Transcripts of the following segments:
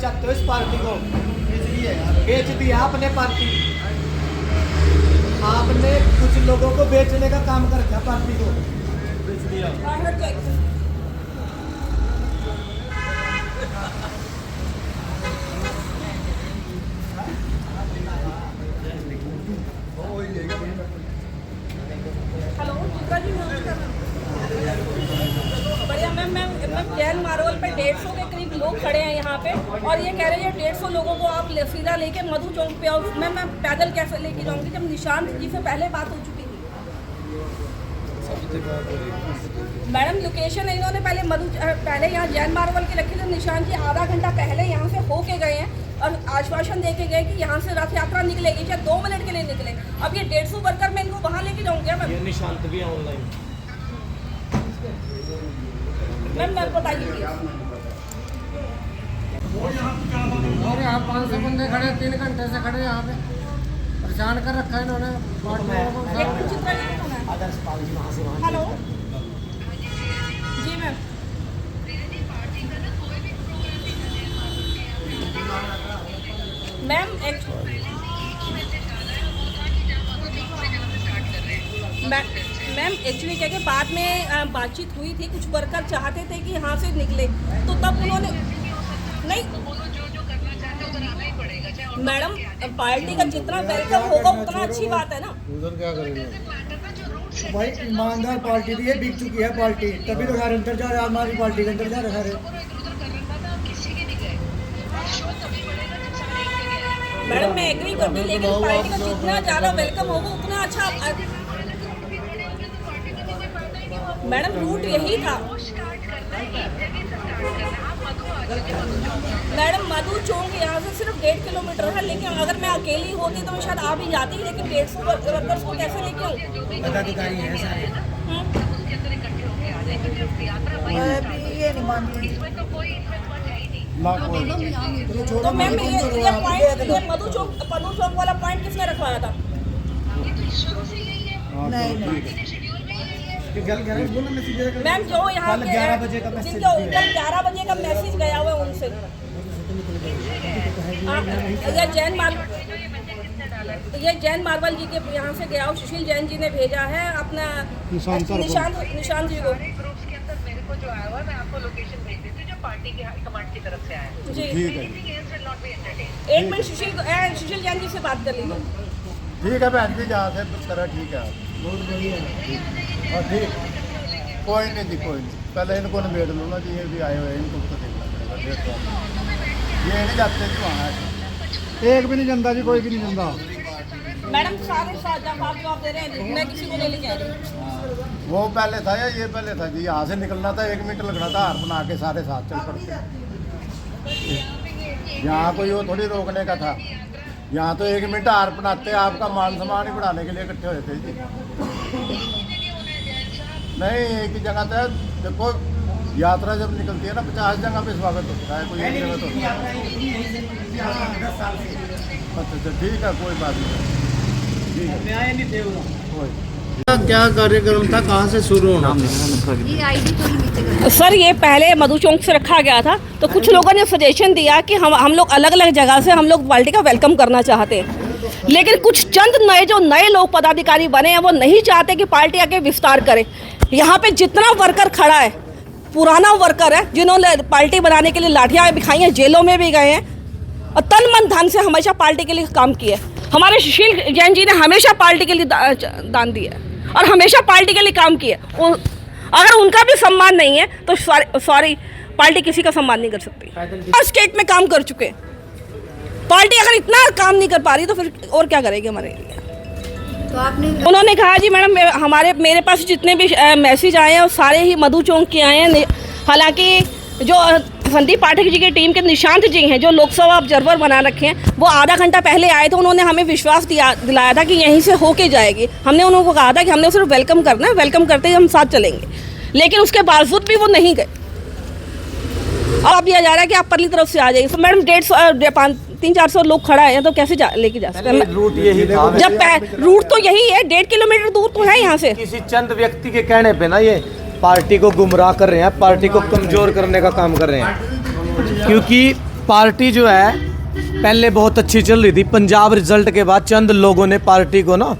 चाहते हो इस पार्टी को, इसलिए बेच दिया आपने पार्टी। आपने कुछ लोगों को बेचने का काम कर रखा, पार्टी को बेच दिया। हेलो चित्रा जी, बढ़िया मैम। मैम जैन मार्वल पे 150 के करीब लोग खड़े हैं यहाँ पे, और ये कह रहे हैं 150 लोगों को आप सीधा लेके मधु चौक पे आओ। मैम मैं पैदल कैसे लेके जाऊँगी जब निशांत जी से पहले बात हो चुकी थी। मैडम लोकेशन इन्होंने पहले यहाँ जैन मार्वल की रखी थी। निशांत जी आधा घंटा पहले यहाँ से होके गए हैं और आश्वासन दे के गए कि यहाँ से रथ यात्रा निकलेगी, चाहे 2 मिनट के लिए निकले। अब ये 150 वर्कर मैं इनको वहाँ लेके जाऊँगी मैम। ये निशांत भी ऑनलाइन। मैम मैं बताइए प्लीज। और यहाँ 500 बंदे खड़े, 3 घंटे से खड़े यहाँ पे, परेशान कर रखा है इन्होंने। हेलो जी मैम। मैम मैम एक्चुअली क्या कि बाद में बातचीत हुई थी, कुछ वर्कर चाहते थे कि यहाँ से निकले, तो तब उन्होंने नहीं मैडम पार्टी का जितना वेलकम होगा उतना अच्छी बात है ना। उधर क्या करेंगे भाई ईमानदार पार्टी थी, ये बिक चुकी है पार्टी, तभी तो सारे अंदर जा रहे हैं, हमारी पार्टी के अंदर जा रहे सारे। मैडम मैं एग्री करती हूँ, लेकिन पार्टी का जितना ज़्यादा वेलकम होगा उतना अच्छा। मैडम रूट यही था मैडम, मधु चौक यहाँ से सिर्फ 1.5 किलोमीटर है, लेकिन अगर मैं अकेली होती तो मैं शायद आ भी जाती, लेकिन 150 वर्कर्स को कैसे लेके आऊँ? पदाधिकारी हैं सारे। ये नहीं मानती। तो मैम ये पॉइंट, ये मधु चौक वाला पॉइंट किसने रखवाया था? नहीं मैम जो यहाँ कल 11 बजे का मैसेज जिनके कल 11 बजे का मैसेज गया हुआ है उनसे, ये जैन मार्वल जी के यहाँ से गया हो, सुशील जैन जी ने भेजा है अपना निशांत जी को। जो आया हुआ मैं आपको लोकेशन भेज देती हूँ, जो पार्टी के कमांड की तरफ से आया है। जी एक मिनट, सुशील जैन जी से बात कर लीजिए। ठीक है बहन जी, जहाँ से तरह ठीक है। बहुत बढ़िया। और ठीक, कोई नहीं जी, कोई नहीं। पहले इनको निबेड़ लो ना जी, ये भी आए हुए हैं, इनको तो देखना पड़ेगा। ये नहीं जाते जी वहाँ, एक भी नहीं जनता जी, कोई भी नहीं जनता। मैडम सारे जवाब दे रहे हैं, मैं किसी को नहीं लेके आ रही। वो पहले था या ये पहले था जी? यहाँ से निकलना था, 1 मिनट लगना था, हार बना के सारे साथ चल पड़ते। यहाँ कोई वो थोड़ी रोकने का था, यहाँ तो 1 मिनट हार बनाते, आपका मान सम्मान ही बढ़ाने के लिए इकट्ठे हुए थे जी। नहीं, एक ही जगह था। देखो यात्रा जब निकलती है ना, 50 जगह पे स्वागत होता है, कोई एक जगह तो अच्छा ठीक है, कोई बात नहीं। क्या कार्यक्रम था, कहाँ से शुरू होना? सर ये पहले मधु चौक से रखा गया था, तो कुछ लोगों ने सजेशन दिया कि हम लोग अलग अलग जगह से हम लोग पार्टी का वेलकम करना चाहते हैं, लेकिन कुछ चंद नए लोग पदाधिकारी बने हैं, वो नहीं चाहते कि पार्टी आके विस्तार करे। यहाँ पे जितना वर्कर खड़ा है पुराना वर्कर है, जिन्होंने पार्टी बनाने के लिए लाठियाँ बिखाई हैं, जेलों में भी गए हैं और तन मन धन से हमेशा पार्टी के लिए काम किया। हमारे सुशील जैन जी ने हमेशा पार्टी के लिए दान दिया और हमेशा पार्टी के लिए काम किया। अगर उनका भी सम्मान नहीं है तो सॉरी, पार्टी किसी का सम्मान नहीं कर सकती। स्टेट में काम कर चुके, पार्टी अगर इतना काम नहीं कर पा रही तो फिर और क्या करेगी हमारे लिए? तो आपने उन्होंने कहा जी मैडम मेरे पास जितने भी मैसेज आए हैं वो सारे ही मधु चौक के आए हैं। हालांकि जो संदीप पाठक जी की टीम के निशांत जी हैं, जो लोकसभा ऑब्जर्वर बना रखे हैं, वो आधा घंटा पहले आए थे। उन्होंने हमें विश्वास दिलाया था कि यहीं से होके जाएगी। हमने उनको कहा था कि हमने सिर्फ वेलकम करना है, वेलकम करते ही हम साथ चलेंगे, लेकिन उसके बावजूद भी वो नहीं गए। अब दिया जा रहा है कि आप परली तरफ से आ जाइए। तो मैडम 300-400 लोग खड़ा है तो कैसे लेके जा सकते हैं? रूट यही था, जब रूट तो यही है, 1.5 किलोमीटर दूर तो है यहाँ से। किसी चंद व्यक्ति के कहने पे ना ये पार्टी को गुमराह कर रहे हैं, पार्टी को कमजोर करने का काम कर रहे हैं। क्योंकि पार्टी जो है पहले बहुत अच्छी चल रही थी। पंजाब रिजल्ट के बाद चंद लोगों ने पार्टी को ना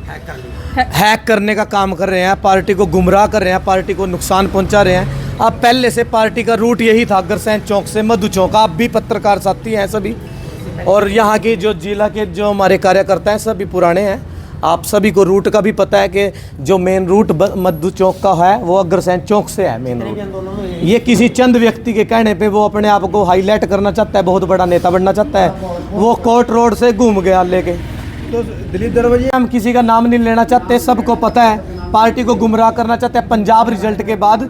हैक करने का काम कर रहे हैं, पार्टी को गुमराह कर रहे हैं, पार्टी को नुकसान पहुंचा रहे हैं। अब पहले से पार्टी का रूट यही था, अग्रसेन चौक से मधु चौक। आप भी पत्रकार साथी हैं सभी, और यहाँ के जो जिला के जो हमारे कार्यकर्ता हैं सभी पुराने हैं। आप सभी को रूट का भी पता है कि जो मेन रूट मधु चौक का है वो अग्रसेन चौक से है मेन रूट। ये किसी चंद व्यक्ति के कहने पे वो अपने आप को हाईलाइट करना चाहता है, बहुत बड़ा नेता बनना चाहता है। वो कोर्ट रोड से घूम गया लेके। तो दिलीप दरवाजे हम किसी का नाम नहीं लेना चाहते, सबको पता है पार्टी को गुमराह करना चाहते हैं। पंजाब रिजल्ट के बाद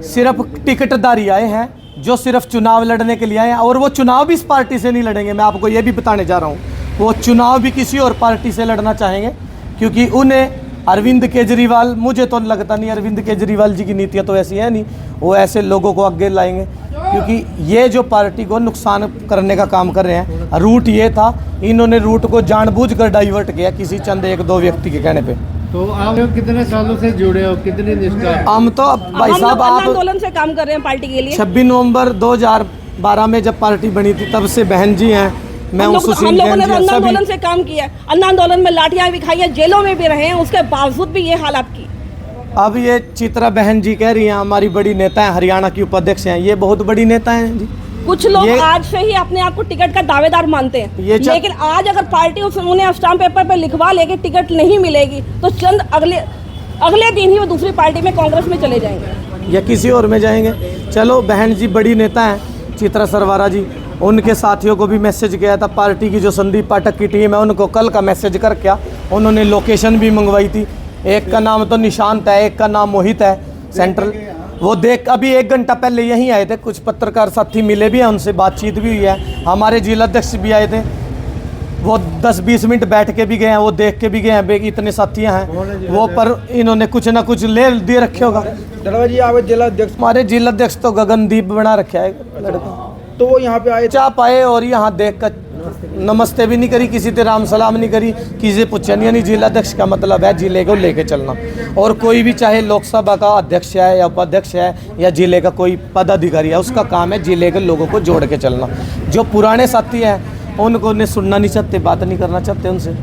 सिर्फ टिकटधारी आए हैं जो सिर्फ चुनाव लड़ने के लिए आए हैं, और वो चुनाव भी इस पार्टी से नहीं लड़ेंगे। मैं आपको ये भी बताने जा रहा हूँ, वो चुनाव भी किसी और पार्टी से लड़ना चाहेंगे, क्योंकि उन्हें अरविंद केजरीवाल, मुझे तो लगता नहीं अरविंद केजरीवाल जी की नीतियाँ तो ऐसी है नहीं, वो ऐसे लोगों को आगे लाएंगे। क्योंकि ये जो पार्टी को नुकसान करने का काम कर रहे हैं, रूट ये था, इन्होंने रूट को जानबूझकर डाइवर्ट किया किसी चंद एक दो व्यक्ति के कहने पे। तो आप कितने सालों से जुड़े हो, कितनी निष्ठा? हम तो भाई साहब आप आंदोलन से काम कर रहे हैं पार्टी के लिए। 26 नवंबर 2012 में जब पार्टी बनी थी तब से बहन जी हैं, मैं हम लोगों ने अन्ना आंदोलन से काम किया है। अन्ना आंदोलन में लाठियां भी खाई है, जेलों में भी रहे हैं, उसके बावजूद भी ये हालात की। अब ये चित्रा बहन जी कह रही हैं हमारी बड़ी नेता है, हरियाणा की उपाध्यक्ष हैं, ये बहुत बड़ी नेता हैं जी। कुछ लोग आज से ही अपने आप को टिकट का दावेदार मानते हैं, लेकिन आज अगर पार्टी उन्हें स्टाम्प पेपर पर लिखवा लेके टिकट नहीं मिलेगी तो चंद अगले दिन ही वो दूसरी पार्टी में, कांग्रेस में चले जाएंगे या किसी और में जाएंगे। चलो बहन जी बड़ी नेता हैं चित्रा सरवारा जी, उनके साथियों को भी मैसेज किया था। पार्टी की जो संदीप पाठक की टीम है उनको कल का मैसेज करके उन्होंने लोकेशन भी मंगवाई थी। एक का नाम तो निशांत है, एक का नाम मोहित है सेंट्रल। वो देख अभी 1 घंटा पहले यहीं आए थे, कुछ पत्रकार साथी मिले भी हैं, उनसे बातचीत भी हुई है। हमारे जिला अध्यक्ष भी आए थे, वो 10-20 मिनट बैठ के भी गए हैं, वो देख के भी गए हैं इतने साथियाँ हैं वो, पर इन्होंने कुछ ना कुछ ले दे रखे होगा। दरवाजे आप जिला अध्यक्ष, हमारे जिला अध्यक्ष तो गगनदीप बना रखा है लड़का, तो वो यहाँ पे आए, चाप आए और यहाँ देख कर नमस्ते भी नहीं करी, किसी से राम सलाम नहीं करी, किसी से पूछा नहीं। यानी जिला अध्यक्ष का मतलब है जिले को लेके चलना, और कोई भी चाहे लोकसभा का अध्यक्ष है या उपाध्यक्ष है या जिले का कोई पदाधिकारी है, उसका काम है जिले के लोगों को जोड़ के चलना। जो पुराने साथी हैं उनको ने सुनना नहीं चाहते, बात नहीं करना चाहते उनसे।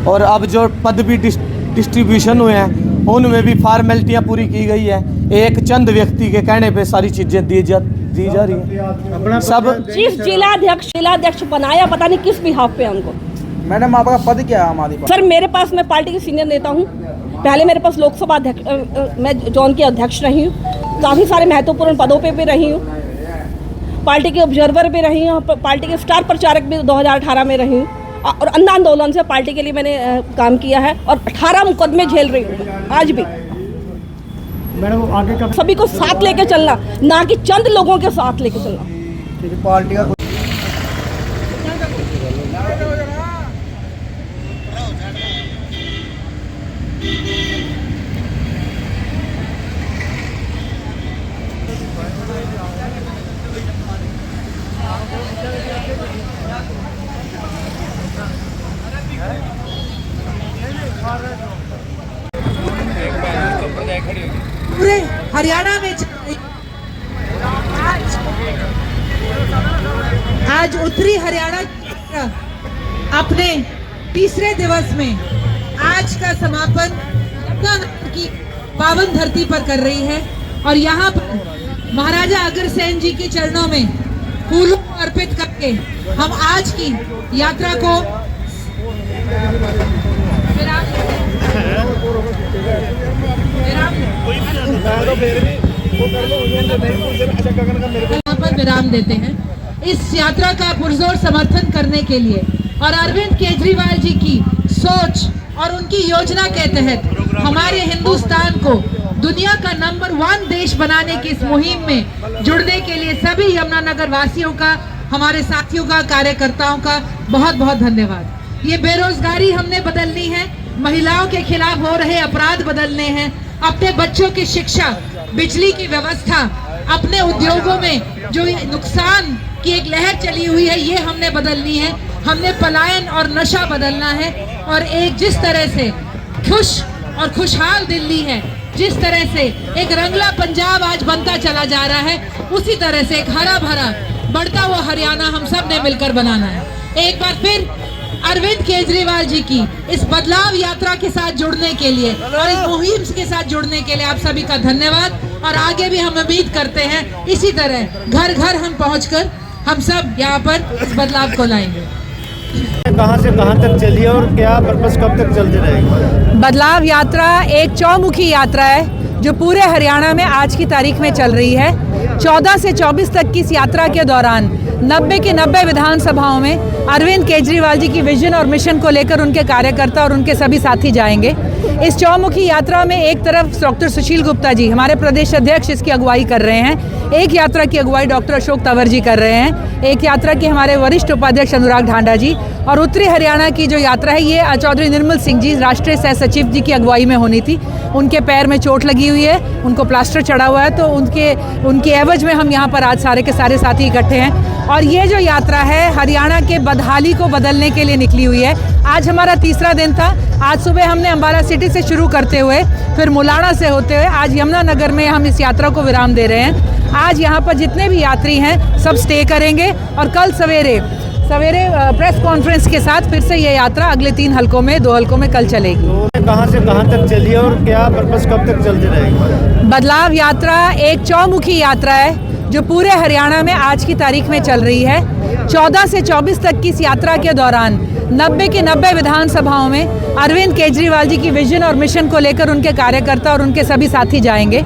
और अब जो पद भी डिस्ट्रीब्यूशन हुए हैं उनमें भी फॉर्मेलिटियाँ पूरी की गई है, एक चंद व्यक्ति के कहने पे सारी चीज़ें दी जा रही है। सब चीफ जिलाध्यक्ष बनाया, पता नहीं किस बिहाफ पे हमको। मैडम आपका पद क्या है हमारी? सर मेरे पास, मैं पार्टी की सीनियर नेता हूँ। पहले मेरे पास लोकसभा अध्यक्ष, मैं जोन की अध्यक्ष रही हूँ, काफ़ी सारे महत्वपूर्ण पदों पे भी रही हूँ, पार्टी के ऑब्जर्वर भी रही हूँ, पार्टी के स्टार प्रचारक भी 2018 में रही हूँ, और अन्ना आंदोलन से पार्टी के लिए मैंने काम किया है, और 18 मुकदमे झेल रही हूँ आज भी। मैडम आगे का सभी को साथ लेके चलना, ना कि चंद लोगों के साथ लेके चलना। पार्टी का पूरे हरियाणा में आज उत्तरी हरियाणा अपने तीसरे दिवस में आज का समापन की पावन धरती पर कर रही है, और यहाँ पर महाराजा अग्रसेन जी के चरणों में फूलों को अर्पित करके हम आज की यात्रा को विराम देते हैं। इस यात्रा का पुरजोर समर्थन करने के लिए और अरविंद केजरीवाल जी की सोच और उनकी योजना के तहत हमारे हिंदुस्तान को दुनिया का नंबर 1 देश बनाने की इस मुहिम में जुड़ने के लिए सभी यमुनानगर वासियों का, हमारे साथियों का, कार्यकर्ताओं का बहुत बहुत धन्यवाद। ये बेरोजगारी हमने बदलनी है, महिलाओं के खिलाफ हो रहे अपराध बदलने हैं, अपने बच्चों की शिक्षा, बिजली की व्यवस्था, अपने उद्योगों में जो नुकसान की एक लहर चली हुई है ये हमने बदलनी है। हमने पलायन और नशा बदलना है, और एक जिस तरह से खुश और खुशहाल दिल्ली है, जिस तरह से एक रंगला पंजाब आज बनता चला जा रहा है, उसी तरह से एक हरा भरा बढ़ता हुआ हरियाणा हम सब ने मिलकर बनाना है। एक बार फिर अरविंद केजरीवाल जी की इस बदलाव यात्रा के साथ जुड़ने के लिए और इस मुहिम के साथ जुड़ने के लिए आप सभी का धन्यवाद। और आगे भी हम उम्मीद करते हैं इसी तरह घर घर हम पहुंचकर हम सब यहाँ पर इस बदलाव को लाएंगे। कहाँ से कहाँ तक चली है और क्या पर्पस कब तक चलती रहेगी? बदलाव यात्रा एक चौमुखी यात्रा है जो पूरे हरियाणा में आज की तारीख में चल रही है। 14 से 24 तक की इस यात्रा के दौरान 90 के 90 विधानसभाओं में अरविंद केजरीवाल जी की विजन और मिशन को लेकर उनके कार्यकर्ता और उनके सभी साथी जाएंगे। इस चौमुखी यात्रा में एक तरफ डॉक्टर सुशील गुप्ता जी हमारे प्रदेश अध्यक्ष इसकी अगुवाई कर रहे हैं, एक यात्रा की अगुवाई डॉक्टर अशोक तंवर जी कर रहे हैं, एक यात्रा की हमारे वरिष्ठ उपाध्यक्ष अनुराग ढांडा जी, और उत्तरी हरियाणा की जो यात्रा है ये चौधरी निर्मल सिंह जी राष्ट्रीय सह सचिव जी की अगुवाई में होनी थी। उनके पैर में चोट लगी हुई है, उनको प्लास्टर चढ़ा हुआ है, तो उनके एवज में हम यहाँ पर आज सारे के सारे साथी इकट्ठे हैं। और ये जो यात्रा है हरियाणा के बदहाली को बदलने के लिए निकली हुई है। आज हमारा तीसरा दिन था। आज सुबह हमने अम्बाला सिटी से शुरू करते हुए फिर मुलाना से होते हुए आज यमुनानगर में हम इस यात्रा को विराम दे रहे हैं। आज यहाँ पर जितने भी यात्री हैं सब स्टे करेंगे और कल सवेरे प्रेस कॉन्फ्रेंस के साथ फिर से ये यात्रा अगले 3 हलकों में 2 हलकों में कल चलेगी। कहाँ से कहाँ तक चली है और क्या पर्पस कब तक चलती रहेगी? बदलाव यात्रा एक चौमुखी यात्रा है जो पूरे हरियाणा में आज की तारीख में चल रही है। 14 से 24 तक की इस यात्रा के दौरान 90 के 90 विधानसभाओं में अरविंद केजरीवाल जी की विजन और मिशन को लेकर उनके कार्यकर्ता और उनके सभी साथी जाएंगे।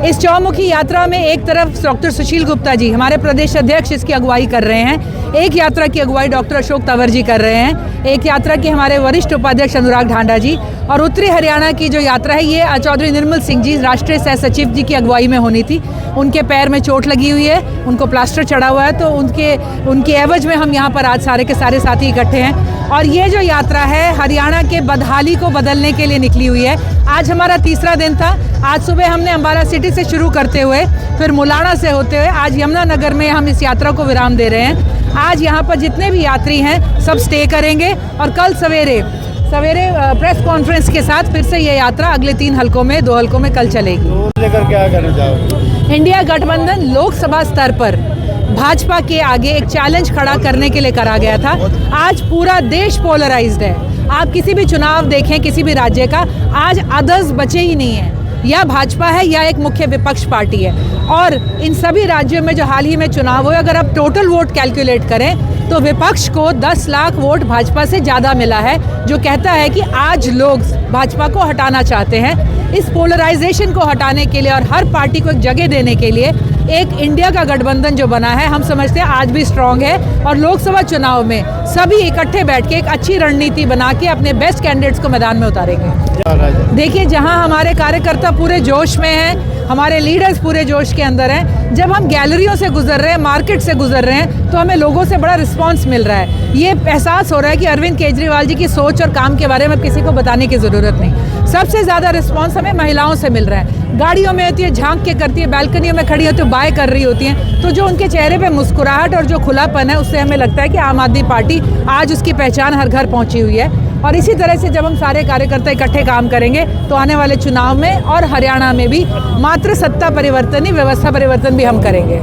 इस चौमुखी यात्रा में एक तरफ डॉक्टर सुशील गुप्ता जी हमारे प्रदेश अध्यक्ष इसकी अगुवाई कर रहे हैं, एक यात्रा की अगुवाई डॉक्टर अशोक तंवर जी कर रहे हैं, एक यात्रा की हमारे वरिष्ठ उपाध्यक्ष अनुराग ढांडा जी, और उत्तरी हरियाणा की जो यात्रा है ये चौधरी निर्मल सिंह जी राष्ट्रीय सह सचिव जी की अगुवाई में होनी थी। उनके पैर में चोट लगी हुई है, उनको प्लास्टर चढ़ा हुआ है, तो उनके एवज में हम यहाँ पर आज सारे के सारे साथी इकट्ठे हैं। और ये जो यात्रा है हरियाणा के बदहाली को बदलने के लिए निकली हुई है। आज हमारा तीसरा दिन था। आज सुबह हमने अम्बाला सिटी से शुरू करते हुए फिर मुलाना से होते हुए आज यमुनानगर में हम इस यात्रा को विराम दे रहे हैं। आज यहाँ पर जितने भी यात्री हैं सब स्टे करेंगे और कल सवेरे प्रेस कॉन्फ्रेंस के साथ फिर से ये यात्रा अगले 3 हलकों में 2 हलकों में कल चलेगी। लेकर क्या करना चाहोगे? इंडिया गठबंधन लोकसभा स्तर पर भाजपा के आगे एक चैलेंज खड़ा करने के लिए करा गया था। आज पूरा देश पोलराइज्ड है। आप किसी भी चुनाव देखें किसी भी राज्य का, आज अदर्स बचे ही नहीं है, या भाजपा है या एक मुख्य विपक्ष पार्टी है। और इन सभी राज्यों में जो हाल ही में चुनाव हुए, अगर आप टोटल वोट कैलकुलेट करें तो विपक्ष को 10 लाख वोट भाजपा से ज़्यादा मिला है, जो कहता है कि आज लोग भाजपा को हटाना चाहते हैं। इस पोलराइजेशन को हटाने के लिए और हर पार्टी को एक जगह देने के लिए एक इंडिया का गठबंधन जो बना है, हम समझते हैं आज भी स्ट्रांग है। और लोकसभा चुनाव में सभी इकट्ठे बैठ के एक अच्छी रणनीति बना के अपने बेस्ट कैंडिडेट्स को मैदान में उतारेंगे। देखिए, जहां हमारे कार्यकर्ता पूरे जोश में हैं, हमारे लीडर्स पूरे जोश के अंदर हैं, जब हम गैलरियों से गुजर रहे हैं, मार्केट से गुजर रहे हैं, तो हमें लोगों से बड़ा रिस्पांस मिल रहा है। ये एहसास हो रहा है कि अरविंद केजरीवाल जी की सोच और काम के बारे में किसी को बताने की ज़रूरत नहीं। सबसे ज़्यादा रिस्पांस हमें महिलाओं से मिल रहा है। गाड़ियों में होती है, झांक के करती है, बालकनियों में खड़ी होती है, बाय कर रही होती हैं, तो जो उनके चेहरे पे मुस्कुराहट और जो खुलापन है, उससे हमें लगता है कि आम आदमी पार्टी आज उसकी पहचान हर घर पहुंची हुई है। और इसी तरह से जब हम सारे कार्यकर्ता इकट्ठे काम करेंगे तो आने वाले चुनाव में और हरियाणा में भी मात्र सत्ता परिवर्तन ही, व्यवस्था परिवर्तन भी हम करेंगे।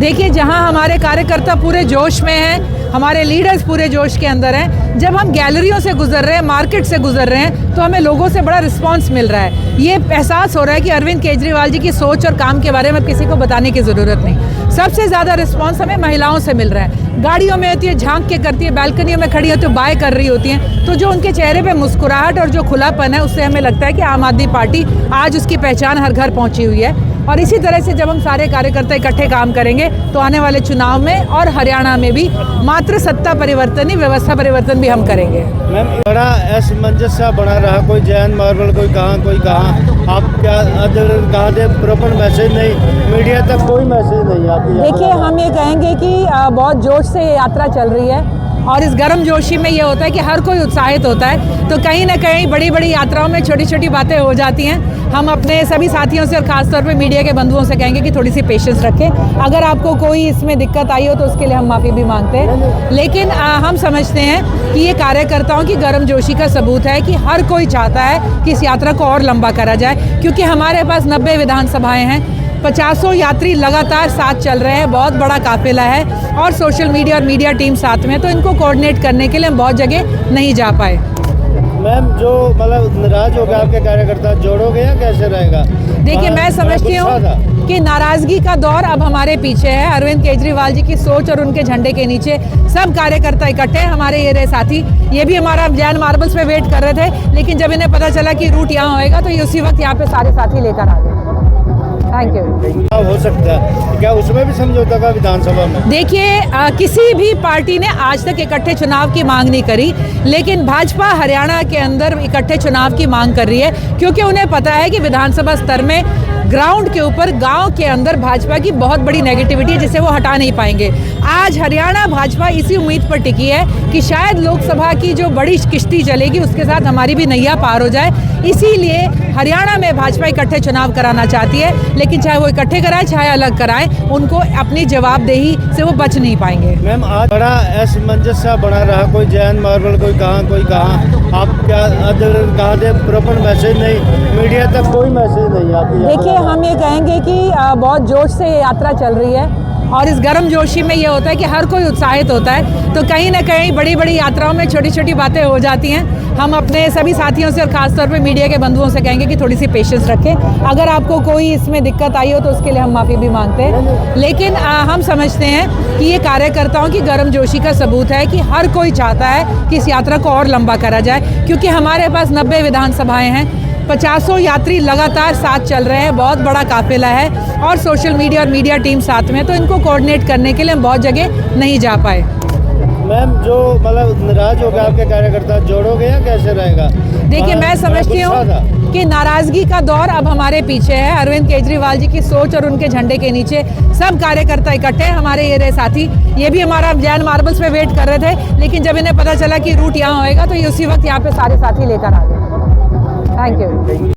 देखिए, जहां हमारे कार्यकर्ता पूरे जोश में हैं, हमारे लीडर्स पूरे जोश के अंदर हैं, जब हम गैलरियों से गुजर रहे हैं, मार्केट से गुजर रहे हैं, तो हमें लोगों से बड़ा रिस्पांस मिल रहा है। ये एहसास हो रहा है कि अरविंद केजरीवाल जी की सोच और काम के बारे में किसी को बताने की ज़रूरत नहीं। सबसे ज़्यादा रिस्पांस हमें महिलाओं से मिल रहा है। गाड़ियों में होती है, झांक के करती है, बालकनियों में खड़ी होती है, बाय कर रही होती हैं, तो जो उनके चेहरे पे मुस्कुराहट और जो खुलापन है, उससे हमें लगता है कि आम आदमी पार्टी आज उसकी पहचान हर घर पहुंची हुई है। और इसी तरह से जब हम सारे कार्यकर्ता इकट्ठे काम करेंगे तो आने वाले चुनाव में और हरियाणा में भी मात्र सत्ता परिवर्तन ही, व्यवस्था परिवर्तन भी हम करेंगे। मैम, बड़ा असमंजस सा बना रहा, कोई जैन मार्बल, कोई कहाँ, आप क्या कहाँ दे प्रॉपर मैसेज नहीं, मीडिया तक कोई मैसेज नहीं आपकी। देखिए, हम ये कहेंगे कि बहुत जोश से ये यात्रा चल रही है और इस गर्म जोशी में ये होता है कि हर कोई उत्साहित होता है, तो कहीं ना कहीं बड़ी बड़ी यात्राओं में छोटी छोटी बातें हो जाती हैं। हम अपने सभी साथियों से और खासतौर पे मीडिया के बंधुओं से कहेंगे कि थोड़ी सी पेशेंस रखें। अगर आपको कोई इसमें दिक्कत आई हो तो उसके लिए हम माफ़ी भी मांगते हैं, लेकिन हम समझते हैं कि ये कार्यकर्ताओं की गर्मजोशी का सबूत है कि हर कोई चाहता है कि इस यात्रा को और लंबा करा जाए, क्योंकि हमारे पास 90 विधानसभाएँ हैं। 50 यात्री लगातार साथ चल रहे हैं, बहुत बड़ा काफिला है और सोशल मीडिया और मीडिया टीम साथ में, तो इनको कोऑर्डिनेट करने के लिए हम बहुत जगह नहीं जा पाए। मैम जो मतलब नाराज हो गए आपके कार्यकर्ता, जोड़ोगे या कैसे रहेगा? देखिए, मैं समझती हूँ कि नाराजगी का दौर अब हमारे पीछे है। अरविंद केजरीवाल जी की सोच और उनके झंडे के नीचे सब कार्यकर्ता इकट्ठे हैं। हमारे ये रहे साथी, ये भी हमारा जैन मार्बल्स पे वेट कर रहे थे, लेकिन जब इन्हें पता चला कि रूट यहाँ होएगा तो ये उसी वक्त यहाँ पे सारे साथी लेकर आ गए। Thank you. हो सकता है क्या उसमें भी समझौता का विधानसभा में? देखिए, किसी भी पार्टी ने आज तक इकट्ठे चुनाव की मांग नहीं करी, लेकिन भाजपा हरियाणा के अंदर इकट्ठे चुनाव की मांग कर रही है, क्योंकि उन्हें पता है कि विधानसभा स्तर में ग्राउंड के ऊपर गांव के अंदर भाजपा की बहुत बड़ी नेगेटिविटी है, जिसे वो हटा नहीं पाएंगे। आज हरियाणा भाजपा इसी उम्मीद पर टिकी है कि शायद लोकसभा की जो बड़ी किश्ती चलेगी उसके साथ हमारी भी नैया पार हो जाए। इसीलिए हरियाणा में भाजपा इकट्ठे चुनाव कराना चाहती है, लेकिन चाहे वो इकट्ठे कराए चाहे अलग कराए, उनको अपनी जवाबदेही से वो बच नहीं पाएंगे। मैम आज बड़ा असमंजस सा बना रहा, कोई जैन मार्बल कोई कहाँ, आप क्या कहा थे प्रॉपर मैसेज नहीं, मीडिया तक कोई मैसेज नहीं आपकी? देखिए, हम ये कहेंगे कि बहुत जोश से ये यात्रा चल रही है और इस गर्म जोशी में ये होता है कि हर कोई उत्साहित होता है, तो कहीं ना कहीं बड़ी बड़ी यात्राओं में छोटी छोटी बातें हो जाती हैं। हम अपने सभी साथियों से और खासतौर पे मीडिया के बंधुओं से कहेंगे कि थोड़ी सी पेशेंस रखें। अगर आपको कोई इसमें दिक्कत आई हो तो उसके लिए हम माफ़ी भी मांगते हैं, लेकिन हम समझते हैं कि ये कार्यकर्ताओं की गर्मजोशी का सबूत है कि हर कोई चाहता है कि इस यात्रा को और लंबा करा जाए, क्योंकि हमारे पास 90 विधानसभाएँ हैं, 50 यात्री लगातार साथ चल रहे हैं, बहुत बड़ा काफिला है और सोशल मीडिया और मीडिया टीम साथ में, तो इनको कोऑर्डिनेट करने के लिए हम बहुत जगह नहीं जा पाए। मैम जो मतलब नाराज हो गए आपके कार्यकर्ता, जोड़ोगे या कैसे रहेगा? देखिए, मैं समझती हूँ कि नाराजगी का दौर अब हमारे पीछे है। अरविंद केजरीवाल जी की सोच और उनके झंडे के नीचे सब कार्यकर्ता इकट्ठे हैं। हमारे ये रहे साथी, ये भी हमारा जैन मार्बल्स पे वेट कर रहे थे, लेकिन जब इन्हें पता चला कि रूट यहाँ होएगा तो ये उसी वक्त यहाँ पे सारे साथी लेकर आ गए। Thank you.